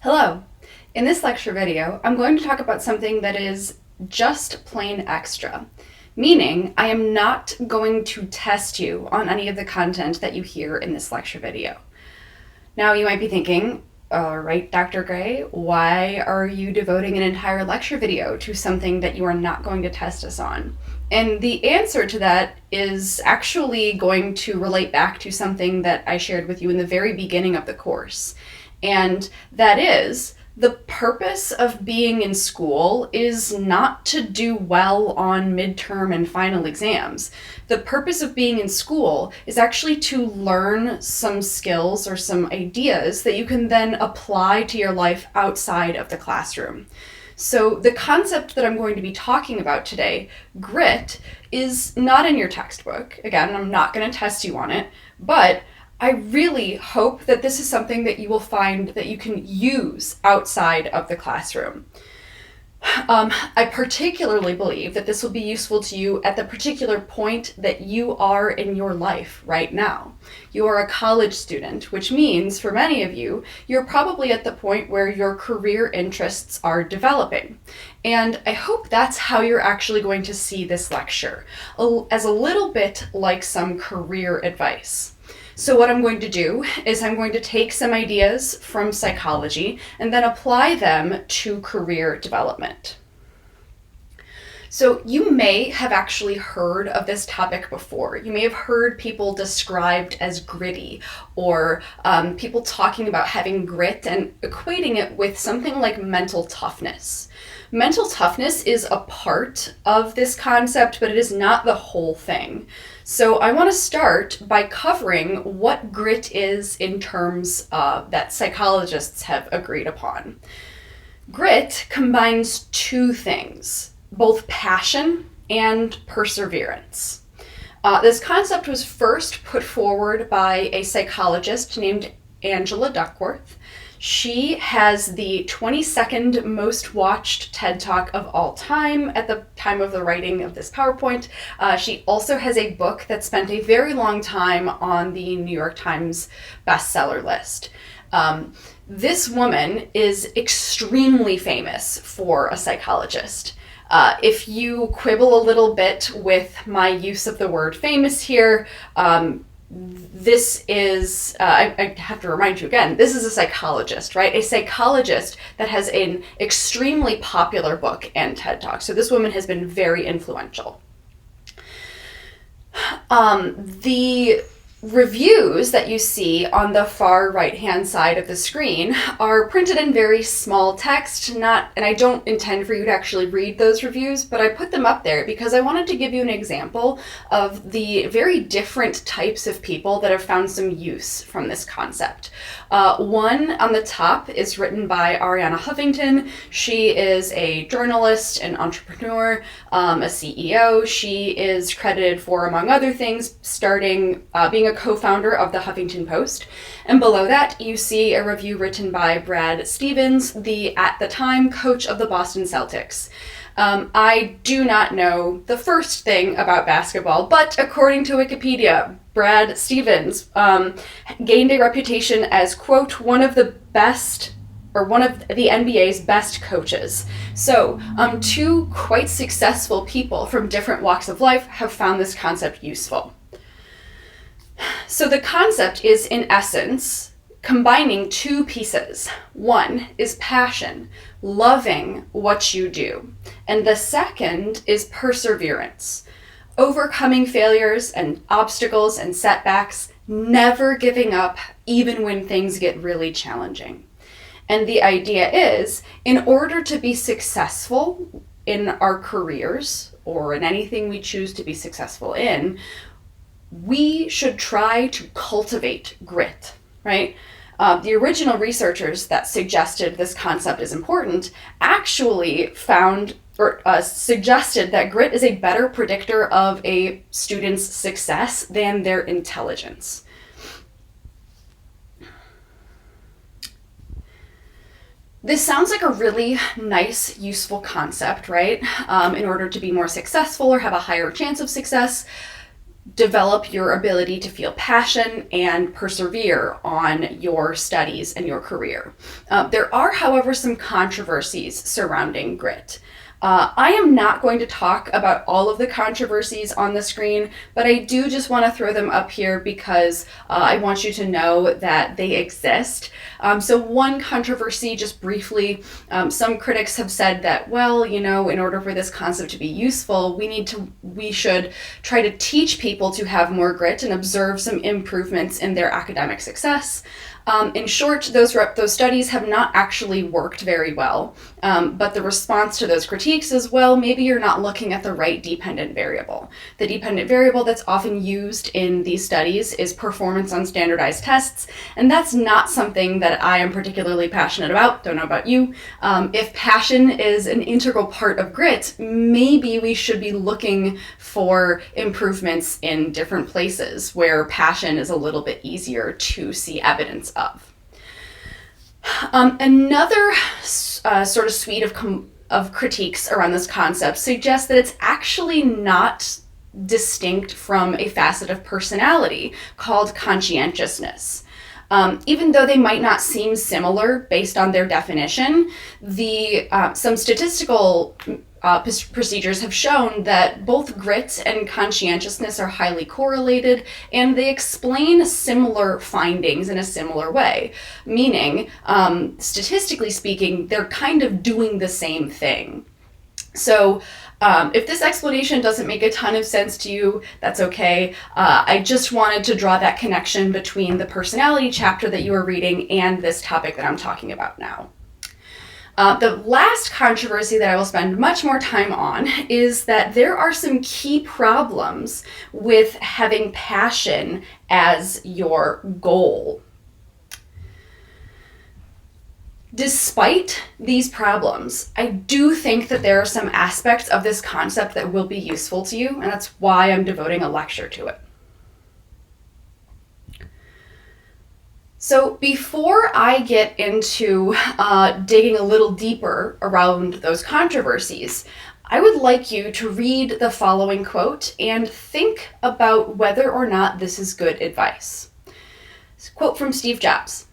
Hello! In this lecture video, I'm going to talk about something that is just plain extra, meaning I am not going to test you on any of the content that you hear in this lecture video. Now you might be thinking, all right, Dr. Gray, why are you devoting an entire lecture video to something that you are not going to test us on? And the answer to that is actually going to relate back to something that I shared with you in the very beginning of the course. And that is, the purpose of being in school is not to do well on midterm and final exams. The purpose of being in school is actually to learn some skills or some ideas that you can then apply to your life outside of the classroom. So the concept that I'm going to be talking about today, grit, is not in your textbook. Again, I'm not going to test you on it, but I really hope that this is something that you will find that you can use outside of the classroom. I particularly believe that this will be useful to you at the particular point that you are in your life right now. You are a college student, which means for many of you, you're probably at the point where your career interests are developing. And I hope that's how you're actually going to see this lecture, as a little bit like some career advice. So what I'm going to do is I'm going to take some ideas from psychology and then apply them to career development. So you may have actually heard of this topic before. You may have heard people described as gritty, or people talking about having grit and equating it with something like mental toughness. Mental toughness is a part of this concept, but it is not the whole thing. So I want to start by covering what grit is in terms that psychologists have agreed upon. Grit combines two things, both passion and perseverance. This concept was first put forward by a psychologist named Angela Duckworth. She has the 22nd most watched TED Talk of all time at the time of the writing of this PowerPoint. She also has a book that spent a very long time on the New York Times bestseller list. This woman is extremely famous for a psychologist. If you quibble a little bit with my use of the word famous here, this is, I have to remind you again, this is a psychologist, right? A psychologist that has an extremely popular book and TED Talk. So this woman has been very influential. The reviews that you see on the far right-hand side of the screen are printed in very small text, and I don't intend for you to actually read those reviews, but I put them up there because I wanted to give you an example of the very different types of people that have found some use from this concept. One on the top is written by Arianna Huffington. She is a journalist, an entrepreneur, a CEO. She is credited for, among other things, being a co-founder of the Huffington Post. And below that, you see a review written by Brad Stevens, at the time, coach of the Boston Celtics. I do not know the first thing about basketball, but according to Wikipedia, Brad Stevens gained a reputation as, quote, one of the NBA's best coaches. So, two quite successful people from different walks of life have found this concept useful. So the concept is, in essence, combining two pieces. One is passion, loving what you do. And the second is perseverance, overcoming failures and obstacles and setbacks, never giving up even when things get really challenging. And the idea is, in order to be successful in our careers, or in anything we choose to be successful in, we should try to cultivate grit, right? The original researchers that suggested this concept is important actually found or suggested that grit is a better predictor of a student's success than their intelligence. This sounds like a really nice, useful concept, right? In order to be more successful or have a higher chance of success. develop your ability to feel passion and persevere on your studies and your career. There are, however, some controversies surrounding grit. I am not going to talk about all of the controversies on the screen, but I do just want to throw them up here because I want you to know that they exist. So one controversy, just briefly, some critics have said that, well, in order for this concept to be useful, we should try to teach people to have more grit and observe some improvements in their academic success. In short, those studies have not actually worked very well, but the response to those critiques is, well, maybe you're not looking at the right dependent variable. The dependent variable that's often used in these studies is performance on standardized tests, and that's not something that I am particularly passionate about. Don't know about you. If passion is an integral part of grit, maybe we should be looking for improvements in different places where passion is a little bit easier to see evidence of. Another sort of suite of critiques around this concept suggests that it's actually not distinct from a facet of personality called conscientiousness. Even though they might not seem similar based on their definition, some statistical procedures have shown that both grit and conscientiousness are highly correlated, and they explain similar findings in a similar way, meaning, statistically speaking, they're kind of doing the same thing. So if this explanation doesn't make a ton of sense to you, that's okay. I just wanted to draw that connection between the personality chapter that you are reading and this topic that I'm talking about now. The last controversy that I will spend much more time on is that there are some key problems with having passion as your goal. Despite these problems, I do think that there are some aspects of this concept that will be useful to you, and that's why I'm devoting a lecture to it. So before I get into digging a little deeper around those controversies, I would like you to read the following quote and think about whether or not this is good advice. It's a quote from Steve Jobs.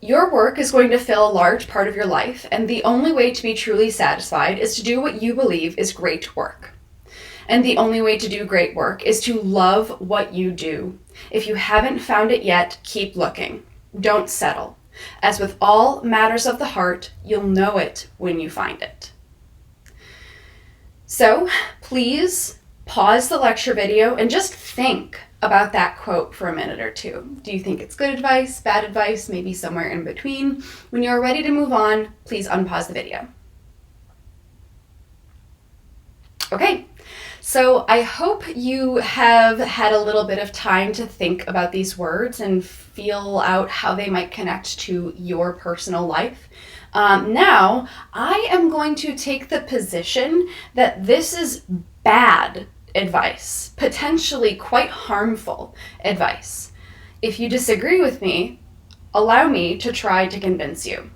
"Your work is going to fill a large part of your life, and the only way to be truly satisfied is to do what you believe is great work. And the only way to do great work is to love what you do. If you haven't found it yet, keep looking. Don't settle. As with all matters of the heart, you'll know it when you find it." So please pause the lecture video and just think about that quote for a minute or two. Do you think it's good advice, bad advice, maybe somewhere in between? When you're ready to move on, please unpause the video. Okay. So I hope you have had a little bit of time to think about these words and feel out how they might connect to your personal life. Now, I am going to take the position that this is bad advice, potentially quite harmful advice. If you disagree with me, allow me to try to convince you.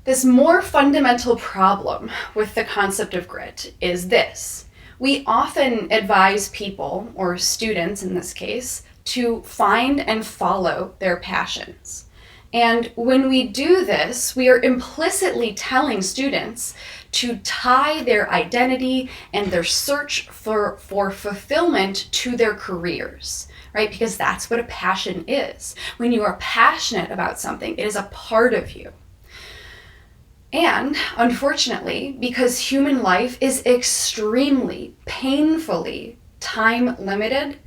This more fundamental problem with the concept of grit is this. We often advise people, or students in this case, to find and follow their passions. And when we do this, we are implicitly telling students to tie their identity and their search for fulfillment to their careers, right? Because that's what a passion is. When you are passionate about something, it is a part of you. And unfortunately, because human life is extremely, painfully time limited,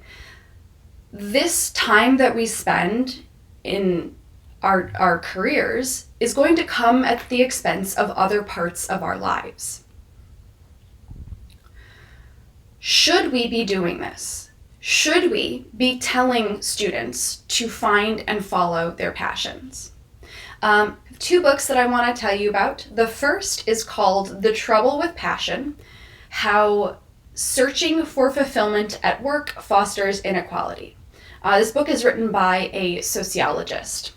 this time that we spend in our careers is going to come at the expense of other parts of our lives. Should we be doing this? Should we be telling students to find and follow their passions? Two books that I want to tell you about. The first is called The Trouble with Passion: How Searching for Fulfillment at Work Fosters Inequality. This book is written by a sociologist.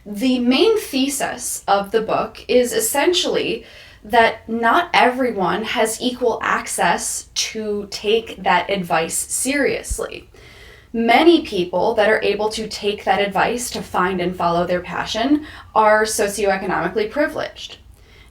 The main thesis of the book is essentially that not everyone has equal access to take that advice seriously. Many people that are able to take that advice to find and follow their passion are socioeconomically privileged.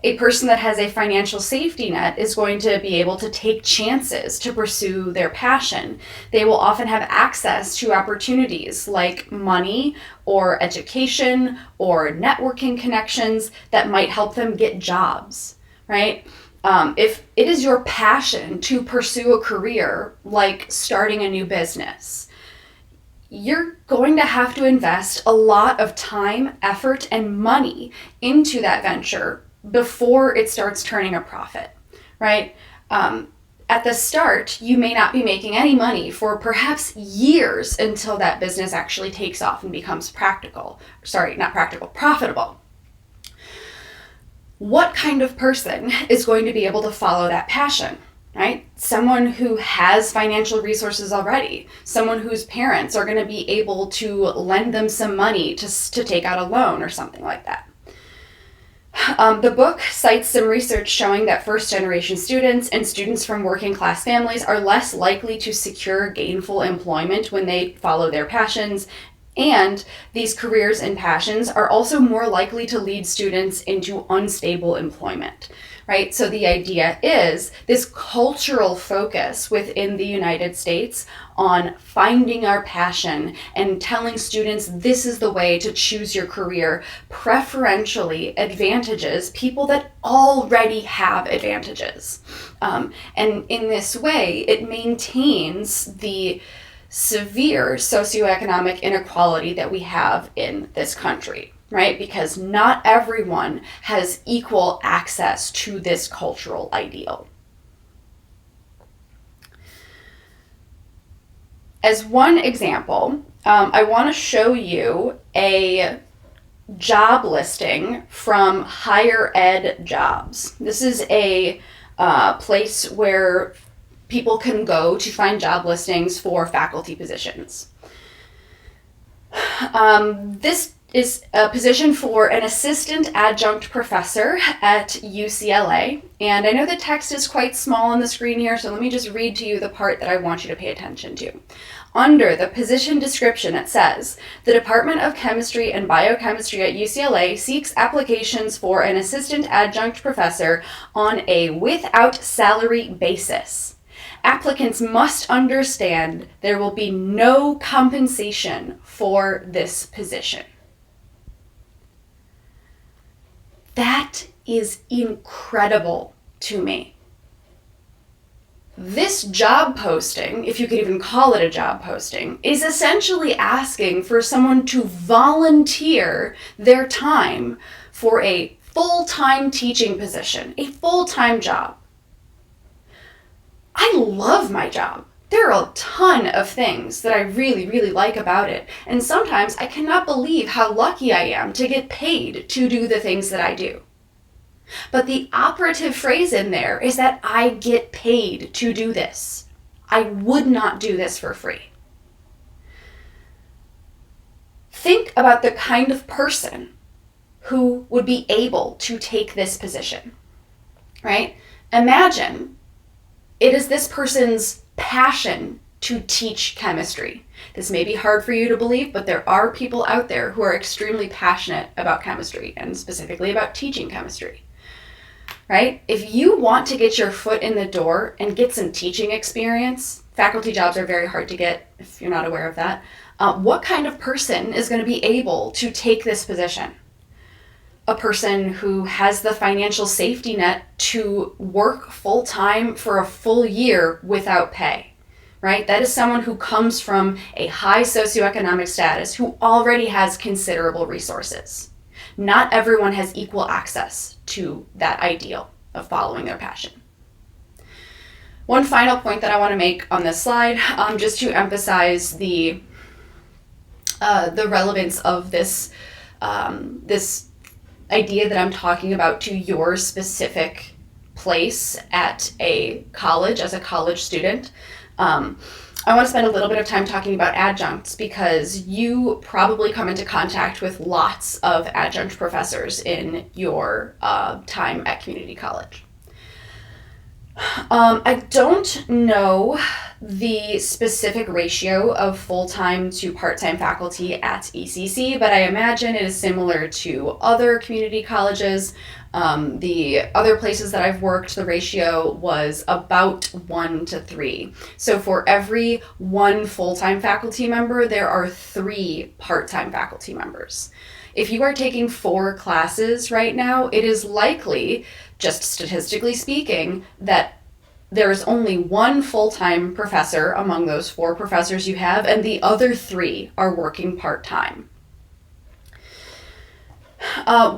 A person that has a financial safety net is going to be able to take chances to pursue their passion. They will often have access to opportunities like money or education or networking connections that might help them get jobs, right? If it is your passion to pursue a career like starting a new business, you're going to have to invest a lot of time, effort, and money into that venture before it starts turning a profit, right? At the start, you may not be making any money for perhaps years until that business actually takes off and becomes profitable. What kind of person is going to be able to follow that passion, right? Someone who has financial resources already, someone whose parents are going to be able to lend them some money to take out a loan or something like that. The book cites some research showing that first-generation students and students from working-class families are less likely to secure gainful employment when they follow their passions, and these careers and passions are also more likely to lead students into unstable employment, right? So the idea is this cultural focus within the United States on finding our passion and telling students this is the way to choose your career preferentially advantages people that already have advantages. And in this way, it maintains the severe socioeconomic inequality that we have in this country, right? Because not everyone has equal access to this cultural ideal. As one example, I want to show you a job listing from Higher Ed Jobs. This is a place where people can go to find job listings for faculty positions. This is a position for an assistant adjunct professor at UCLA. And I know the text is quite small on the screen here, so let me just read to you the part that I want you to pay attention to. Under the position description, it says, the Department of Chemistry and Biochemistry at UCLA seeks applications for an assistant adjunct professor on a without salary basis. Applicants must understand there will be no compensation for this position. That is incredible to me. This job posting, if you could even call it a job posting, is essentially asking for someone to volunteer their time for a full-time teaching position, a full-time job. I love my job. There are a ton of things that I really, really like about it. And sometimes I cannot believe how lucky I am to get paid to do the things that I do. But the operative phrase in there is that I get paid to do this. I would not do this for free. Think about the kind of person who would be able to take this position, right? Imagine it is this person's passion to teach chemistry. This may be hard for you to believe, but there are people out there who are extremely passionate about chemistry and specifically about teaching chemistry, right? If you want to get your foot in the door and get some teaching experience, faculty jobs are very hard to get if you're not aware of that. What kind of person is going to be able to take this position? A person who has the financial safety net to work full-time for a full year without pay, right? That is someone who comes from a high socioeconomic status who already has considerable resources. Not everyone has equal access to that ideal of following their passion. One final point that I want to make on this slide, just to emphasize the relevance of this idea that I'm talking about to your specific place at a college as a college student. I want to spend a little bit of time talking about adjuncts because you probably come into contact with lots of adjunct professors in your time at community college. I don't know the specific ratio of full-time to part-time faculty at ECC, but I imagine it is similar to other community colleges. The other places that I've worked, the ratio was about 1 to 3. So for every 1 full-time faculty member, there are 3 part-time faculty members. If you are taking 4 classes right now, it is likely, just statistically speaking, that there is only 1 full-time professor among those 4 professors you have, and the other 3 are working part-time.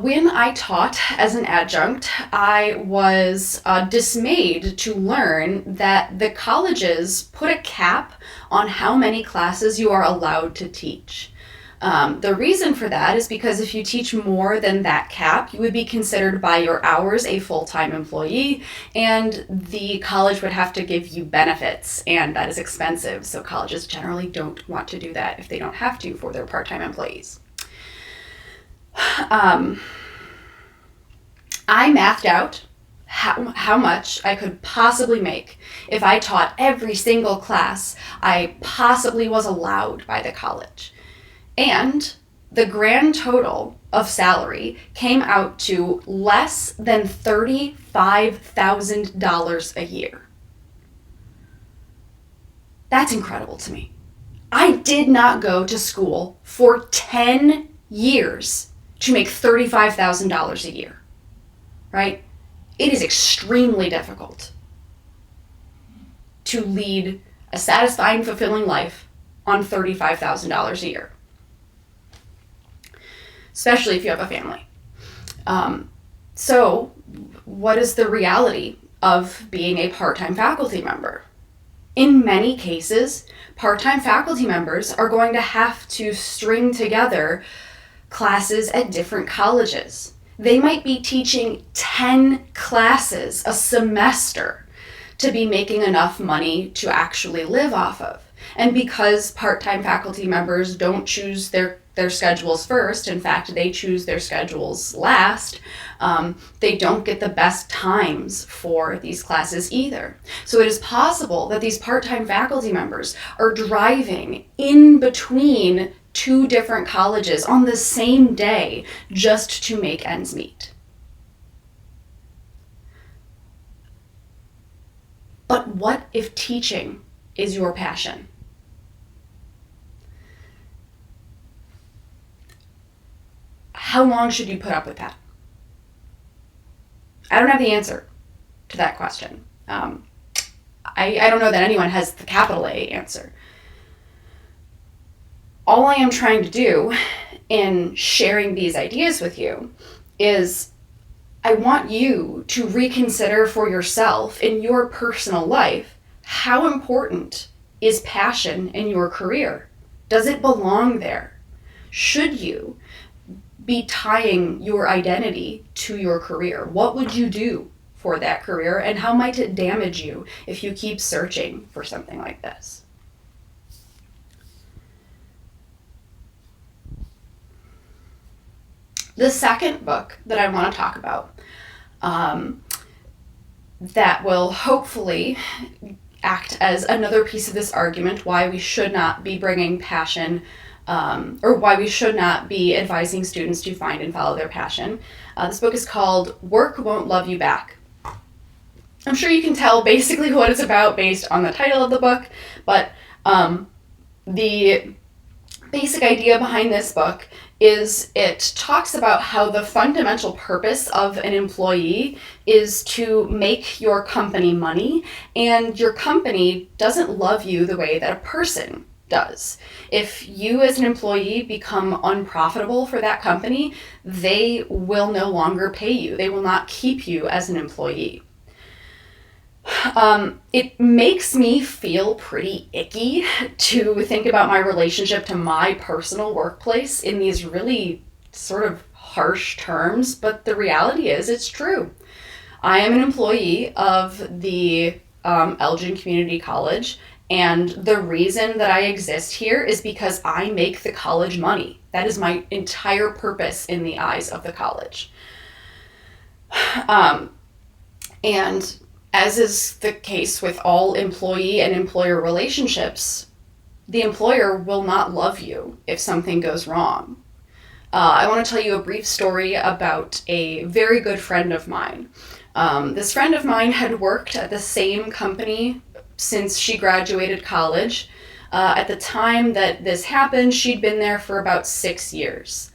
When I taught as an adjunct, I was dismayed to learn that the colleges put a cap on how many classes you are allowed to teach. The reason for that is because if you teach more than that cap, you would be considered by your hours a full-time employee, and the college would have to give you benefits, and that is expensive, so colleges generally don't want to do that if they don't have to for their part-time employees. I mathed out how much I could possibly make if I taught every single class I possibly was allowed by the college. And the grand total of salary came out to less than $35,000 a year. That's incredible to me. I did not go to school for 10 years to make $35,000 a year, right? It is extremely difficult to lead a satisfying, fulfilling life on $35,000 a year, especially if you have a family. So what is the reality of being a part-time faculty member? In many cases, part-time faculty members are going to have to string together classes at different colleges. They might be teaching 10 classes a semester to be making enough money to actually live off of. And because part-time faculty members don't choose their schedules first, in fact, they choose their schedules last, they don't get the best times for these classes either. So it is possible that these part-time faculty members are driving in between 2 different colleges on the same day just to make ends meet. But what if teaching is your passion? How long should you put up with that? I don't have the answer to that question. I don't know that anyone has the capital A answer. All I am trying to do in sharing these ideas with you is I want you to reconsider for yourself in your personal life, how important is passion in your career? Does it belong there? Should you be tying your identity to your career? What would you do for that career, and how might it damage you if you keep searching for something like this? The second book that I want to talk about that will hopefully act as another piece of this argument why we should not be bringing passion or why we should not be advising students to find and follow their passion. This book is called Work Won't Love You Back. I'm sure you can tell basically what it's about based on the title of the book, but the basic idea behind this book is it talks about how the fundamental purpose of an employee is to make your company money, and your company doesn't love you the way that a person does. If you as an employee become unprofitable for that company, they will no longer pay you. They will not keep you as an employee. It makes me feel pretty icky to think about my relationship to my personal workplace in these really sort of harsh terms, but the reality is it's true. I am an employee of the Elgin Community College, And the reason that I exist here is because I make the college money. That is my entire purpose in the eyes of the college. And as is the case with all employee and employer relationships, the employer will not love you if something goes wrong. I want to tell you a brief story about a very good friend of mine. This friend of mine had worked at the same company since she graduated college. At the time that this happened, she'd been there for about 6 years.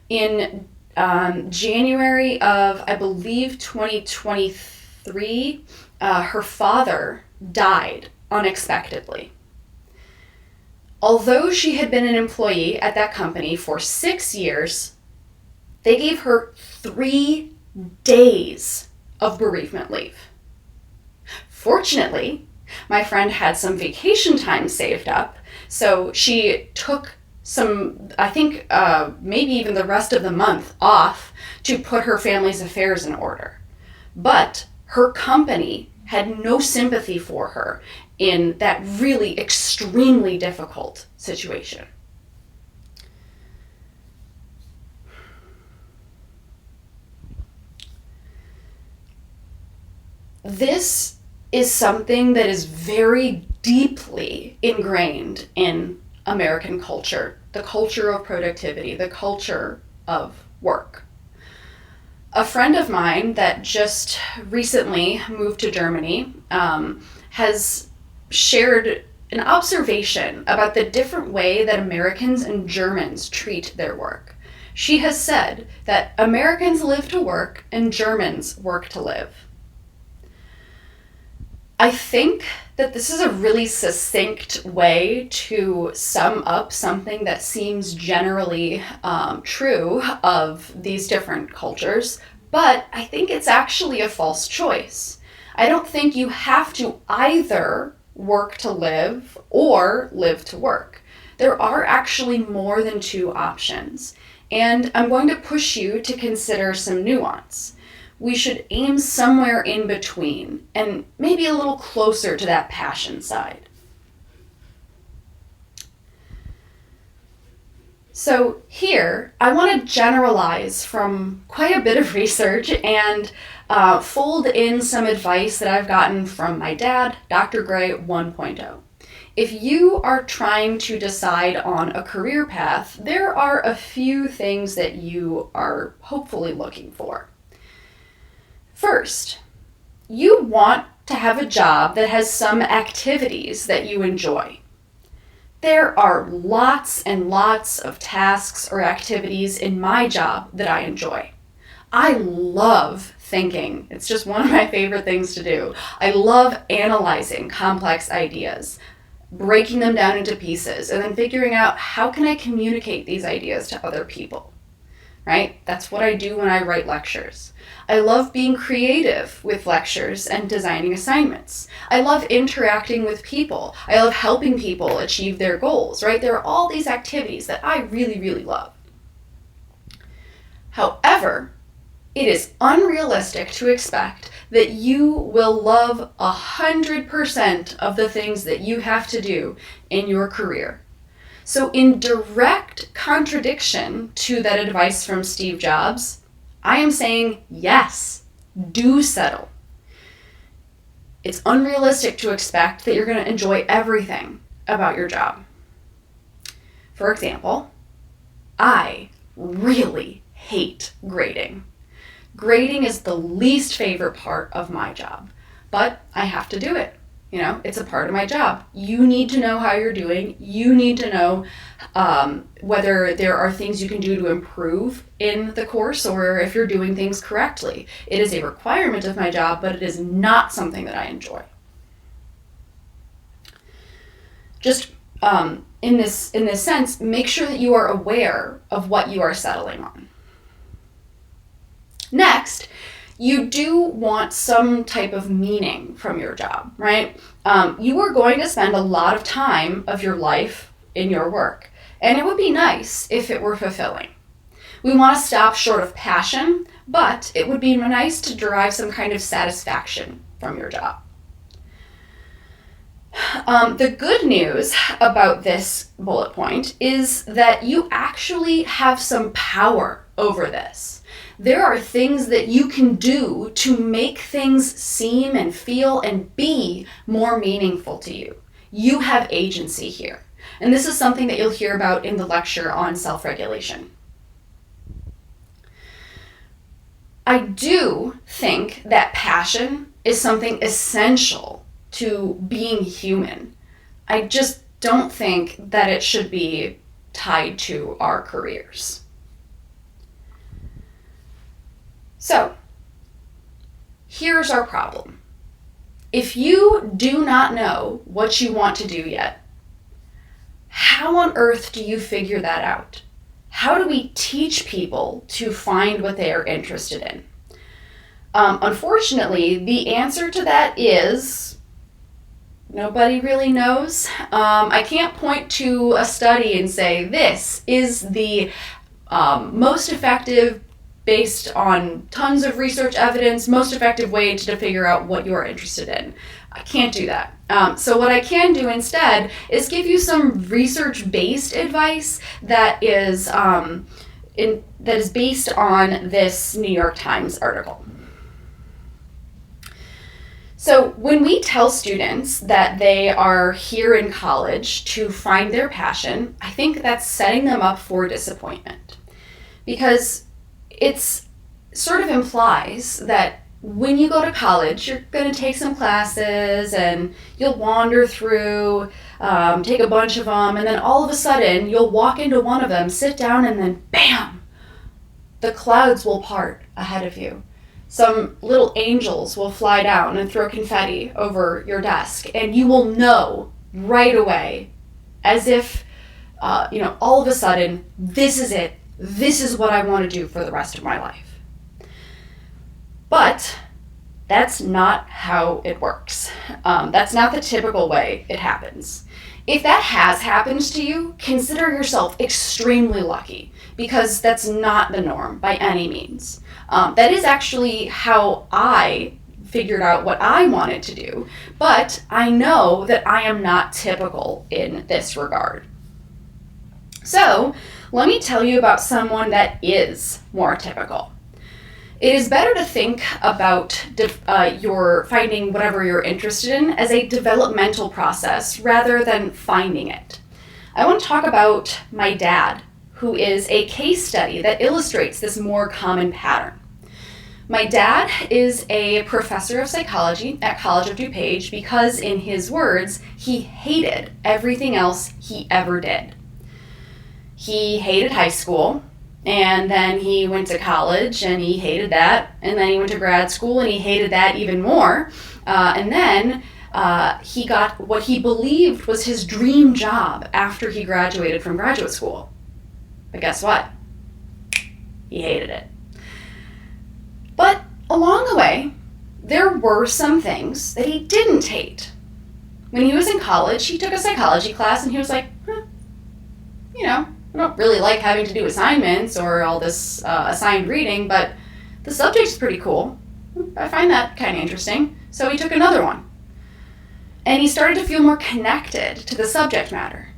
In January of, I believe, 2023, her father died unexpectedly. Although she had been an employee at that company for 6 years, they gave her 3 days of bereavement leave. Fortunately, my friend had some vacation time saved up, so she took some, I think maybe even the rest of the month off to put her family's affairs in order. But her company had no sympathy for her in that really extremely difficult situation. This is something that is very deeply ingrained in American culture, the culture of productivity, the culture of work. A friend of mine that just recently moved to Germany has shared an observation about the different way that Americans and Germans treat their work. She has said that Americans live to work and Germans work to live. I think that this is a really succinct way to sum up something that seems generally true of these different cultures, but I think it's actually a false choice. I don't think you have to either work to live or live to work. There are actually more than 2 options, and I'm going to push you to consider some nuance. We should aim somewhere in between and maybe a little closer to that passion side. So here, I want to generalize from quite a bit of research and fold in some advice that I've gotten from my dad, Dr. Gray 1.0. If you are trying to decide on a career path, there are a few things that you are hopefully looking for. First, you want to have a job that has some activities that you enjoy. There are lots and lots of tasks or activities in my job that I enjoy. I love thinking. It's just one of my favorite things to do. I love analyzing complex ideas, breaking them down into pieces, and then figuring out how can I communicate these ideas to other people. Right? That's what I do when I write lectures. I love being creative with lectures and designing assignments. I love interacting with people. I love helping people achieve their goals, right? There are all these activities that I really, really love. However, it is unrealistic to expect that you will love 100% of the things that you have to do in your career. So in direct contradiction to that advice from Steve Jobs, I am saying yes, do settle. It's unrealistic to expect that you're going to enjoy everything about your job. For example, I really hate grading. Grading is the least favorite part of my job, but I have to do it. You know, it's a part of my job. You need to know how you're doing. You need to know whether there are things you can do to improve in the course or if you're doing things correctly. It is a requirement of my job, but it is not something that I enjoy. Just in this sense, make sure that you are aware of what you are settling on. Next, you do want some type of meaning from your job, right? You are going to spend a lot of time of your life in your work, and it would be nice if it were fulfilling. We want to stop short of passion, but it would be nice to derive some kind of satisfaction from your job. The good news about this bullet point is that you actually have some power over this. There are things that you can do to make things seem and feel and be more meaningful to you. You have agency here. And this is something that you'll hear about in the lecture on self-regulation. I do think that passion is something essential to being human. I just don't think that it should be tied to our careers. So, here's our problem. If you do not know what you want to do yet, how on earth do you figure that out? How do we teach people to find what they are interested in? Unfortunately, the answer to that is nobody really knows. I can't point to a study and say this is the most effective, based on tons of research evidence, most effective way to figure out what you're interested in. I can't do that. So what I can do instead is give you some research-based advice that is based on this New York Times article. So when we tell students that they are here in college to find their passion, I think that's setting them up for disappointment. Because it's sort of implies that when you go to college, you're going to take some classes and you'll wander through, take a bunch of them, and then all of a sudden you'll walk into one of them, sit down, and then bam, the clouds will part ahead of you. Some little angels will fly down and throw confetti over your desk, and you will know right away, as if, all of a sudden, this is it. This is what I want to do for the rest of my life. But that's not how it works. That's not the typical way it happens. If that has happened to you, consider yourself extremely lucky, because that's not the norm by any means. That is actually how I figured out what I wanted to do, but I know that I am not typical in this regard. So, let me tell you about someone that is more typical. It is better to think about your finding whatever you're interested in as a developmental process rather than finding it. I want to talk about my dad, who is a case study that illustrates this more common pattern. My dad is a professor of psychology at College of DuPage because, in his words, he hated everything else he ever did. He hated high school, and then he went to college and he hated that, and then he went to grad school and he hated that even more, and then he got what he believed was his dream job after he graduated from graduate school. But guess what? He hated it. But along the way, there were some things that he didn't hate. When he was in college, he took a psychology class and he was like, I don't really like having to do assignments or all this assigned reading, but the subject's pretty cool. I find that kind of interesting. So he took another one. And he started to feel more connected to the subject matter.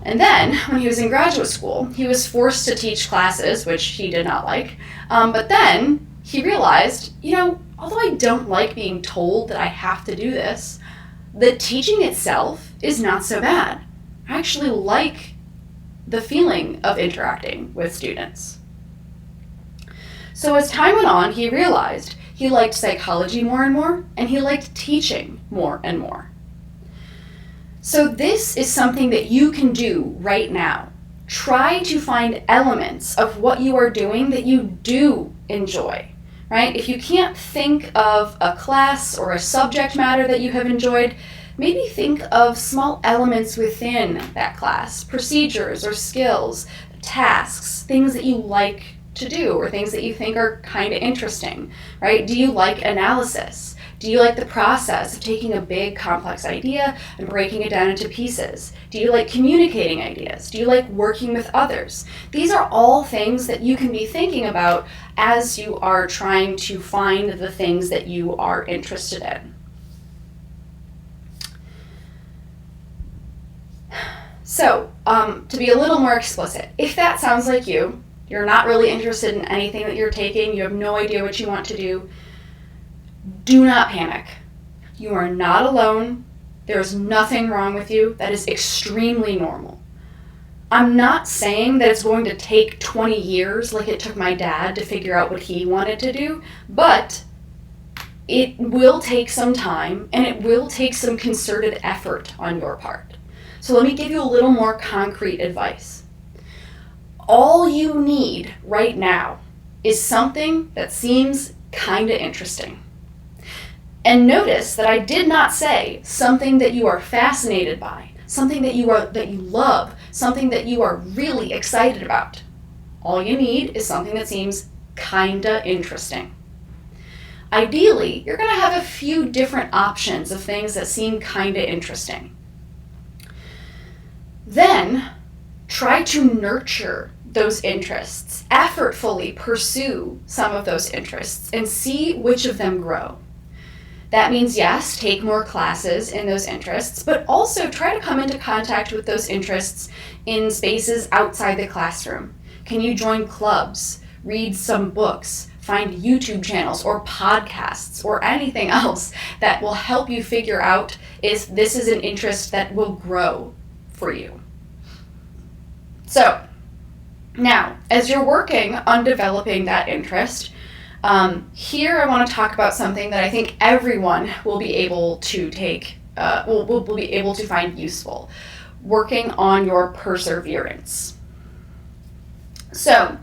And then, when he was in graduate school, he was forced to teach classes, which he did not like. But then he realized, although I don't like being told that I have to do this, the teaching itself is not so bad. I actually like the feeling of interacting with students. So as time went on, he realized he liked psychology more and more, and he liked teaching more and more. So this is something that you can do right now. Try to find elements of what you are doing that you do enjoy, right? If you can't think of a class or a subject matter that you have enjoyed, maybe think of small elements within that class, procedures or skills, tasks, things that you like to do or things that you think are kind of interesting, right? Do you like analysis? Do you like the process of taking a big complex idea and breaking it down into pieces? Do you like communicating ideas? Do you like working with others? These are all things that you can be thinking about as you are trying to find the things that you are interested in. So, to be a little more explicit, if that sounds like you're not really interested in anything that you're taking, you have no idea what you want to do not panic. You are not alone. There's nothing wrong with you. That is extremely normal. I'm not saying that it's going to take 20 years like it took my dad to figure out what he wanted to do, but it will take some time and it will take some concerted effort on your part. So let me give you a little more concrete advice. All you need right now is something that seems kind of interesting. And notice that I did not say something that you are fascinated by, something that you love, something that you are really excited about. All you need is something that seems kinda interesting. Ideally, you're gonna have a few different options of things that seem kinda interesting. Then, try to nurture those interests, effortfully pursue some of those interests, and see which of them grow. That means, yes, take more classes in those interests, but also try to come into contact with those interests in spaces outside the classroom. Can you join clubs, read some books, find YouTube channels or podcasts or anything else that will help you figure out if this is an interest that will grow for you? So, now, as you're working on developing that interest, here I want to talk about something that I think everyone will be able to will be able to find useful: working on your perseverance. So,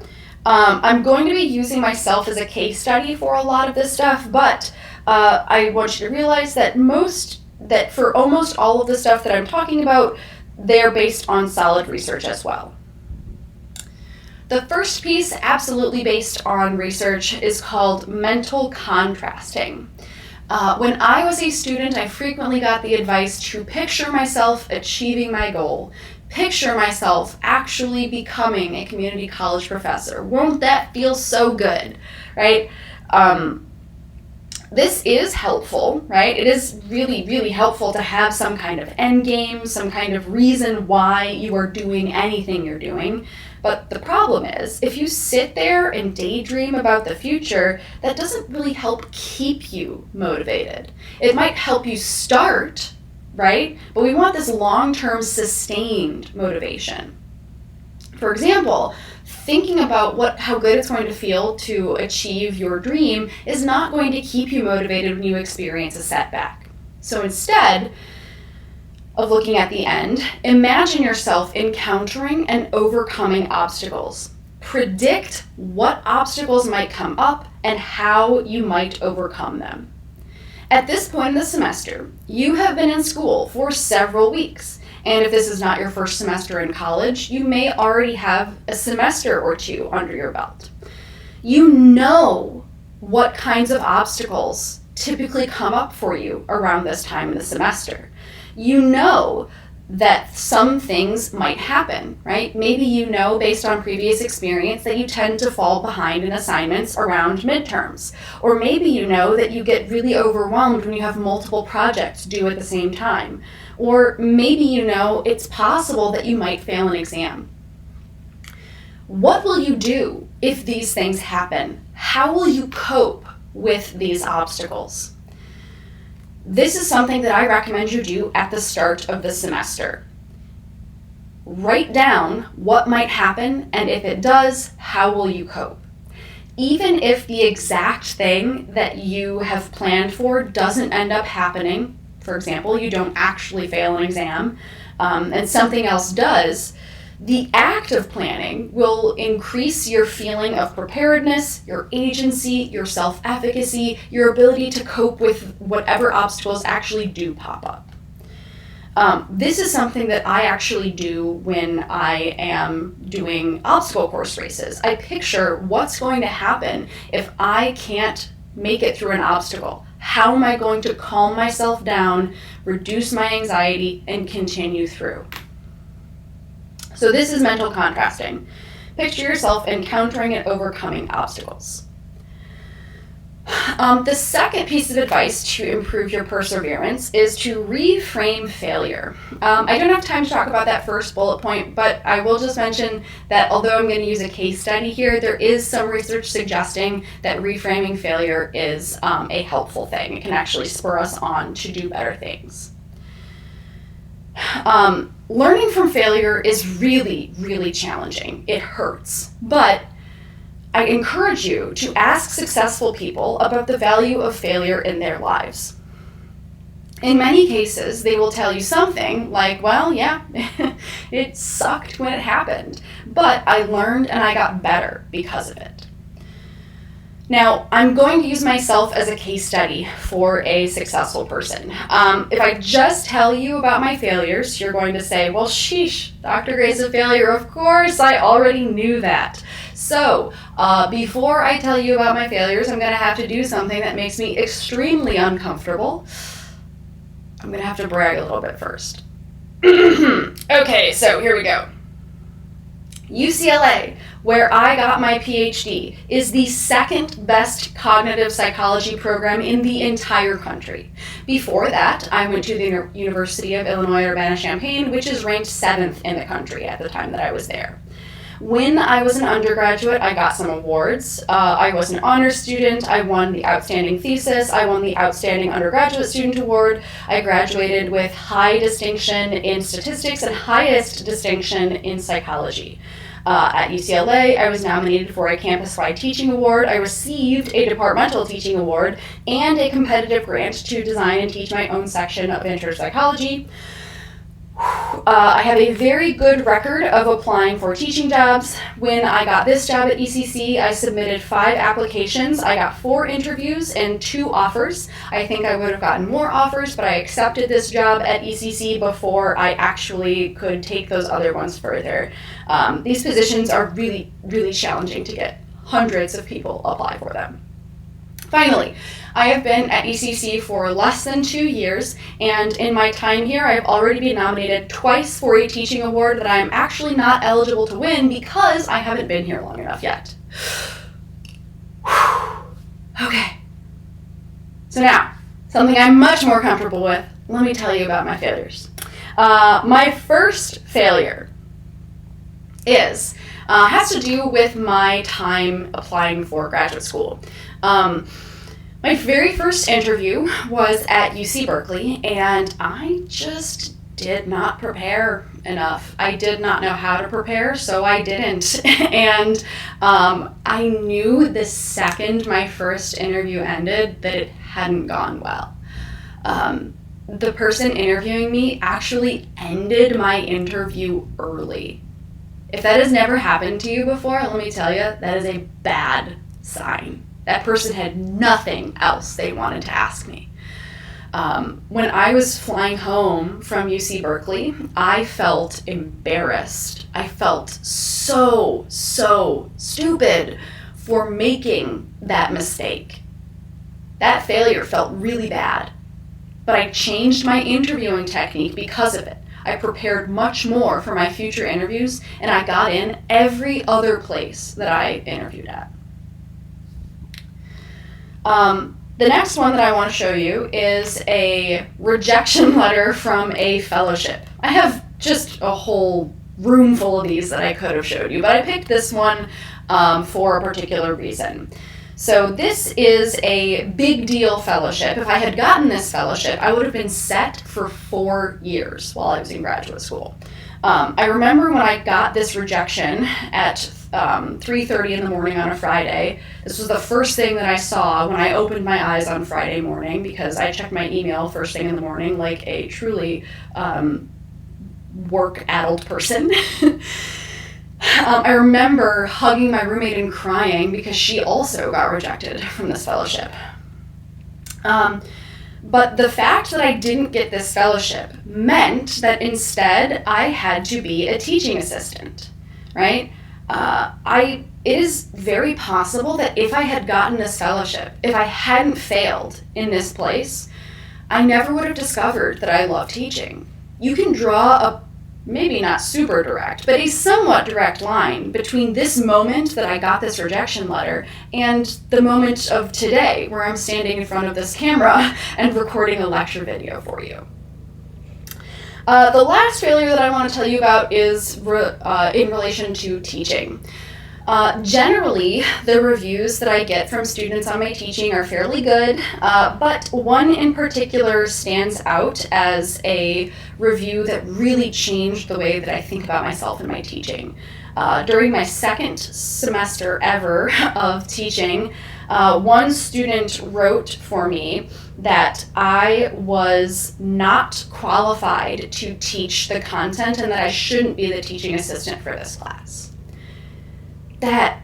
I'm going to be using myself as a case study for a lot of this stuff, but I want you to realize that for almost all of the stuff that I'm talking about, they're based on solid research as well. The first piece, absolutely based on research, is called mental contrasting. When I was a student, I frequently got the advice to picture myself achieving my goal, picture myself actually becoming a community college professor. Won't that feel so good, right? This is helpful, right? It is really, really helpful to have some kind of end game, some kind of reason why you are doing anything you're doing. But the problem is, if you sit there and daydream about the future, that doesn't really help keep you motivated. It might help you start, right? But we want this long-term sustained motivation. For example, thinking about how good it's going to feel to achieve your dream is not going to keep you motivated when you experience a setback. So instead of looking at the end, imagine yourself encountering and overcoming obstacles. Predict what obstacles might come up and how you might overcome them. At this point in the semester, you have been in school for several weeks. And if this is not your first semester in college, you may already have a semester or two under your belt. You know what kinds of obstacles typically come up for you around this time in the semester. You know that some things might happen, right? Maybe you know based on previous experience that you tend to fall behind in assignments around midterms. Or maybe you know that you get really overwhelmed when you have multiple projects due at the same time. Or maybe you know it's possible that you might fail an exam. What will you do if these things happen? How will you cope with these obstacles? This is something that I recommend you do at the start of the semester. Write down what might happen, and if it does, how will you cope? Even if the exact thing that you have planned for doesn't end up happening, for example, you don't actually fail an exam, and something else does, the act of planning will increase your feeling of preparedness, your agency, your self-efficacy, your ability to cope with whatever obstacles actually do pop up. This is something that I actually do when I am doing obstacle course races. I picture what's going to happen if I can't make it through an obstacle. How am I going to calm myself down, reduce my anxiety, and continue through? So this is mental contrasting. Picture yourself encountering and overcoming obstacles. The second piece of advice to improve your perseverance is to reframe failure. I don't have time to talk about that first bullet point, but I will just mention that although I'm going to use a case study here, there is some research suggesting that reframing failure is a helpful thing. It can actually spur us on to do better things. Learning from failure is really, really challenging. It hurts, but I encourage you to ask successful people about the value of failure in their lives. In many cases, they will tell you something like, well, yeah, it sucked when it happened, but I learned and I got better because of it. Now, I'm going to use myself as a case study for a successful person. If I just tell you about my failures, you're going to say, well, sheesh, Dr. Gray's a failure. Of course, I already knew that. So, before I tell you about my failures, I'm going to have to do something that makes me extremely uncomfortable. I'm going to have to brag a little bit first. Okay, so here we go. UCLA, where I got my PhD, is the second best cognitive psychology program in the entire country. Before that, I went to the University of Illinois Urbana-Champaign, which is ranked 7th in the country at the time that I was there. When I was an undergraduate, I got some awards. I was an honors student. I won the Outstanding Thesis. I won the Outstanding Undergraduate Student Award. I graduated with high distinction in statistics and highest distinction in psychology. At UCLA, I was nominated for a campus-wide teaching award. I received a departmental teaching award and a competitive grant to design and teach my own section of intro psychology. I have a very good record of applying for teaching jobs. When I got this job at ECC, I submitted 5 applications. I got 4 interviews and 2 offers. I think I would have gotten more offers, but I accepted this job at ECC before I actually could take those other ones further. These positions are really, really challenging to get. Hundreds of people apply for them. Finally, I have been at ECC for less than 2 years, and in my time here, I have already been nominated twice for a teaching award that I am actually not eligible to win because I haven't been here long enough yet. Okay. So now, something I'm much more comfortable with, let me tell you about my failures. My first failure has to do with my time applying for graduate school. My very first interview was at UC Berkeley, and I just did not prepare enough. I did not know how to prepare, so I didn't. And I knew the second my first interview ended that it hadn't gone well. The person interviewing me actually ended my interview early. If that has never happened to you before, let me tell you, that is a bad sign. That person had nothing else they wanted to ask me. When I was flying home from UC Berkeley, I felt embarrassed. I felt so stupid for making that mistake. That failure felt really bad, but I changed my interviewing technique because of it. I prepared much more for my future interviews, and I got in every other place that I interviewed at. The next one that I want to show you is a rejection letter from a fellowship. I have just a whole room full of these that I could have showed you, but I picked this one for a particular reason. So this is a big deal fellowship. If I had gotten this fellowship, I would have been set for 4 years while I was in graduate school. I remember when I got this rejection at 3:30 in the morning on a Friday. This was the first thing that I saw when I opened my eyes on Friday morning, because I checked my email first thing in the morning like a truly work adult person. I remember hugging my roommate and crying because she also got rejected from this fellowship. But the fact that I didn't get this fellowship meant that instead I had to be a teaching assistant, right? It is very possible that if I had gotten this fellowship, if I hadn't failed in this place, I never would have discovered that I love teaching. You can draw a maybe not super direct, but a somewhat direct line between this moment that I got this rejection letter and the moment of today where I'm standing in front of this camera and recording a lecture video for you. The last failure that I want to tell you about is in relation to teaching. Generally, the reviews that I get from students on my teaching are fairly good, but one in particular stands out as a review that really changed the way that I think about myself and my teaching. During my second semester ever of teaching, one student wrote for me that I was not qualified to teach the content and that I shouldn't be the teaching assistant for this class. That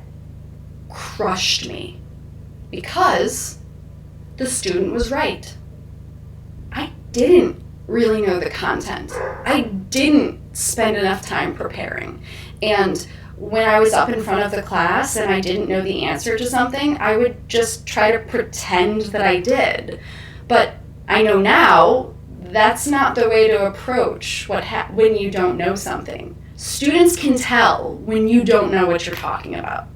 crushed me because the student was right. I didn't really know the content. I didn't spend enough time preparing. And when I was up in front of the class and I didn't know the answer to something, I would just try to pretend that I did. But I know now that's not the way to approach when you don't know something. Students can tell when you don't know what you're talking about.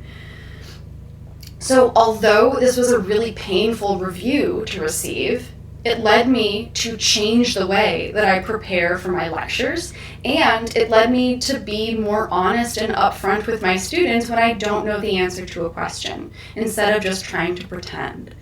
So although this was a really painful review to receive, it led me to change the way that I prepare for my lectures, and it led me to be more honest and upfront with my students when I don't know the answer to a question, instead of just trying to pretend.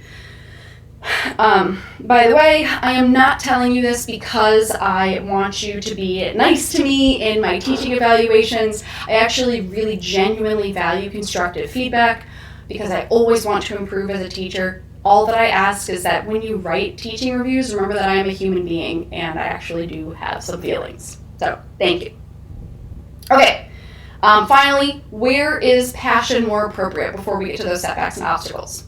By the way, I am not telling you this because I want you to be nice to me in my teaching evaluations. I actually really genuinely value constructive feedback because I always want to improve as a teacher. All that I ask is that when you write teaching reviews, remember that I am a human being and I actually do have some feelings. So, thank you. Okay, finally, where is passion more appropriate before we get to those setbacks and obstacles?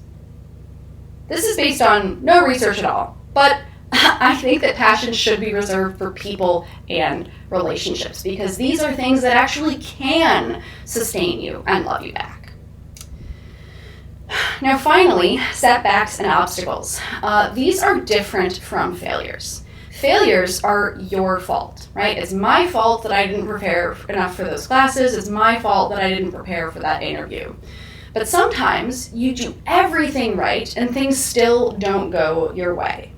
This is based on no research at all, but I think that passion should be reserved for people and relationships because these are things that actually can sustain you and love you back. Now finally, setbacks and obstacles. These are different from failures. Failures are your fault, right? It's my fault that I didn't prepare enough for those classes. It's my fault that I didn't prepare for that interview. But sometimes you do everything right and things still don't go your way.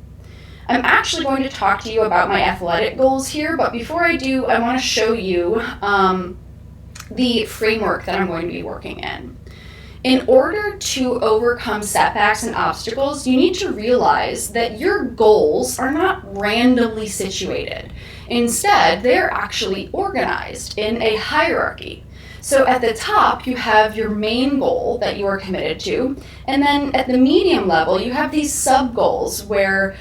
I'm actually going to talk to you about my athletic goals here, but before I do, I want to show you the framework that I'm going to be working in. In order to overcome setbacks and obstacles, you need to realize that your goals are not randomly situated. Instead, they're actually organized in a hierarchy. So at the top, you have your main goal that you are committed to, and then at the medium level, you have these sub-goals where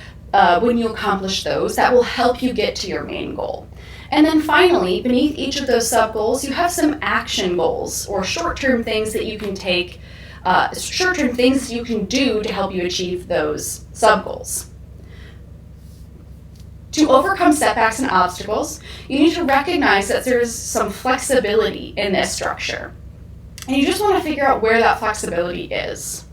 when you accomplish those, that will help you get to your main goal. And then finally, beneath each of those sub-goals, you have some action goals, or short-term things that you can take, short-term things you can do to help you achieve those sub-goals. To overcome setbacks and obstacles, you need to recognize that there's some flexibility in this structure. And you just want to figure out where that flexibility is.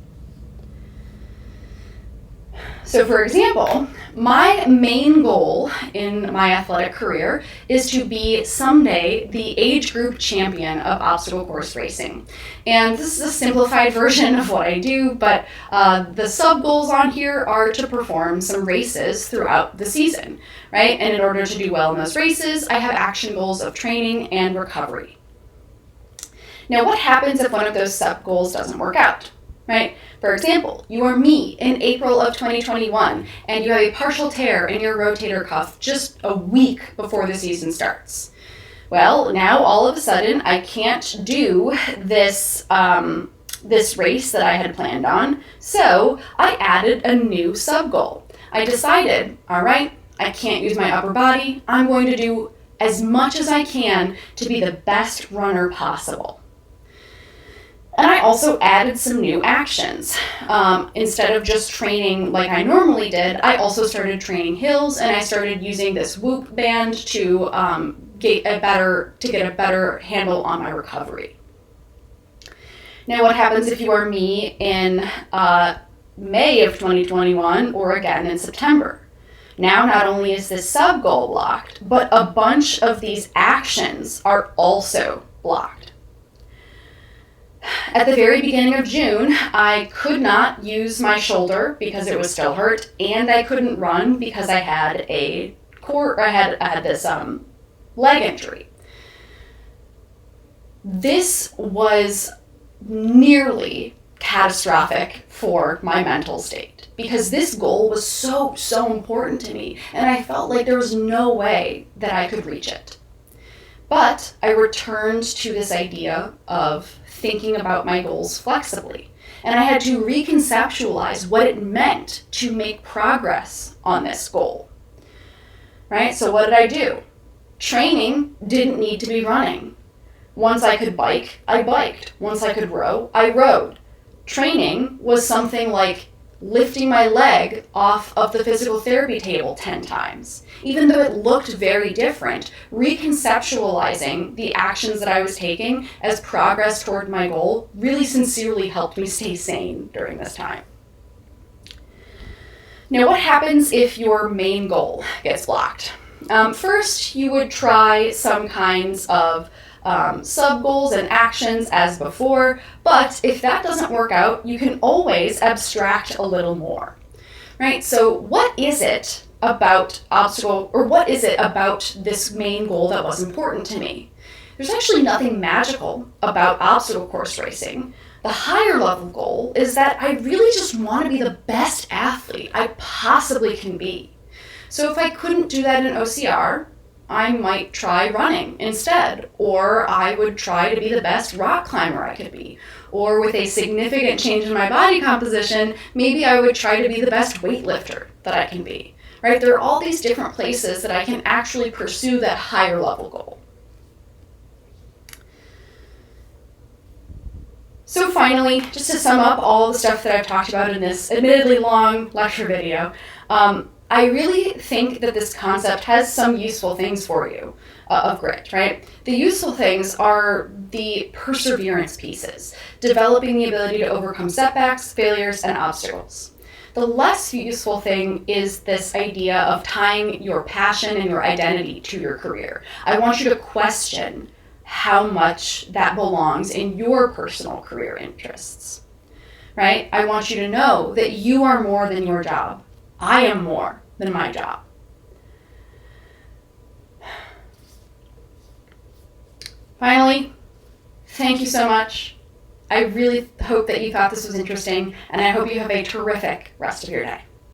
So for example, my main goal in my athletic career is to be someday the age group champion of obstacle course racing. And this is a simplified version of what I do, but the sub goals on here are to perform some races throughout the season, right? And in order to do well in those races, I have action goals of training and recovery. Now, what happens if one of those sub goals doesn't work out? Right? For example, you are me in April of 2021, and you have a partial tear in your rotator cuff just a week before the season starts. Well, now all of a sudden, I can't do this race that I had planned on, so I added a new sub-goal. I decided, all right, I can't use my upper body. I'm going to do as much as I can to be the best runner possible. And I also added some new actions. Instead of just training like I normally did, I also started training hills, and I started using this Whoop band to get a better handle on my recovery. Now, what happens if you are me in May of 2021 or again in September? Now, not only is this sub-goal blocked, but a bunch of these actions are also blocked. At the very beginning of June, I could not use my shoulder because it was still hurt, and I couldn't run because I had I had this leg injury. This was nearly catastrophic for my mental state because this goal was so important to me, and I felt like there was no way that I could reach it. But I returned to this idea of thinking about my goals flexibly, and I had to reconceptualize what it meant to make progress on this goal. Right? So what did I do? Training didn't need to be running. Once I could bike, I biked. Once I could row, I rowed. Training was something like lifting my leg off of the physical therapy table 10 times. Even though it looked very different, reconceptualizing the actions that I was taking as progress toward my goal really sincerely helped me stay sane during this time. Now, what happens if your main goal gets blocked? First, you would try some kinds of sub-goals and actions as before, but if that doesn't work out, you can always abstract a little more, right? So what is it about what is it about this main goal that was important to me? There's actually nothing magical about obstacle course racing. The higher level goal is that I really just want to be the best athlete I possibly can be. So if I couldn't do that in OCR, I might try running instead, or I would try to be the best rock climber I could be. Or with a significant change in my body composition, maybe I would try to be the best weightlifter that I can be. Right? There are all these different places that I can actually pursue that higher level goal. So finally, just to sum up all the stuff that I've talked about in this admittedly long lecture video, I really think that this concept has some useful things for you of grit, right? The useful things are the perseverance pieces, developing the ability to overcome setbacks, failures, and obstacles. The less useful thing is this idea of tying your passion and your identity to your career. I want you to question how much that belongs in your personal career interests, right? I want you to know that you are more than your job. I am more than my job. Finally, thank you so much. I really hope that you thought this was interesting, and I hope you have a terrific rest of your day.